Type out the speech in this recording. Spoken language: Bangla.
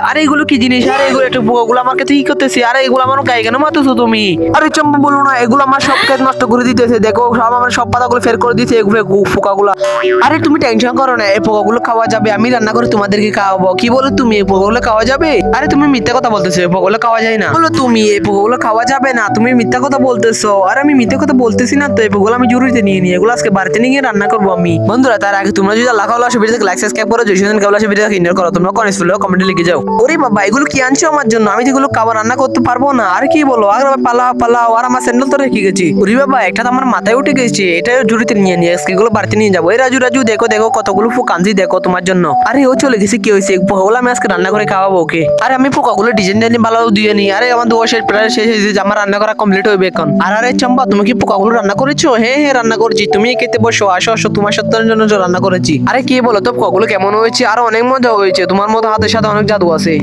আরে এগুলো কি জিনিস? আরে এগুলো একটু পোকাগুলো আমাকে কি করতেছে? আরে এগুলো আমার গায়ে কেন মারতেছো তুমি? আরে চম্পা বলো না, এগুলো আমার সব ক্ষেত নষ্ট করে দিতেছে। দেখো সব আমার সব পাতাগুলো ফের করে দিতেছে এগুলো পোকাগুলো। আরে তুমি টেনশন করো না, এই পোকাগুলো খাওয়া যাবে, আমি রান্না করে তোমাদেরকে খাওয়াবো। কি বলো তুমি, এই পোকাগুলো খাওয়া যাবে? আরে তুমি মিথ্যা কথা বলতেছো, এই পোকাগুলো খাওয়া যায় না। বলো তুমি এই পোকাগুলো খাওয়া যাবে না, তুমি মিথ্যা কথা বলতেছো। আর আমি মিথ্যা কথা বলতেছি না তো, এই পোকাগুলো আমি জরুরিতে নিয়ে নিই, এগুলো আজকে বাড়িতে নিয়ে রান্না করবো আমি। বন্ধুরা তার আগে তোমরা যদি আল্লাহ খাওয়া আসে ভিডিওতে লাইক সাবস্ক্রাইব করো, যদি কেবল আসে ভিডিওকে ইগনোর করো, তোমরা কমেন্টস করলে কমেন্টে লিখে যাও। ওরে বাবা এগুলো কি আনছো আমার জন্য? আমি তো এগুলো খাবার রান্না করতে পারবো না। আর কি বলো, আর পালাও পালাও, আর আমার স্যান্ডেল তো রেখে গেছি। ওরে বাবা একটা তো আমার মাথায় উঠে গেছে, এটা জুড়িতে নিয়ে নিয়ে আজকে এগুলো বাড়িতে নিয়ে যাবো। এই রাজু রাজু দেখো দেখো কতগুলো পোকা আনছি দেখো তোমার জন্য। আরে ও চলে গেছে, কি হয়েছে? পোকাগুলো আমি আজকে রান্না করে খাওয়াবো ওকে। আরে আমি পোকাগুলো ডিজাইন ডিজাইন ভালো দিয়ে নিই। আরে আমার দোয়া শেষ প্রায় শেষ হয়েছে, আমার রান্না করা কমপ্লিট হইবে এখন। আর আরে চম্পা তুমি কি পোকাগুলো রান্না করেছো? হ্যাঁ হ্যাঁ রান্না করেছি, তুমি খেতে বসো, আসো আসো, তোমার সত্তরের জন্য রান্না করেছি। আরে কি বলো তো পোকাগুলো কেমন হয়েছে? আরো অনেক মজা হয়েছে, তোমার মতো হাতের সাথে অনেক জাদু আছে।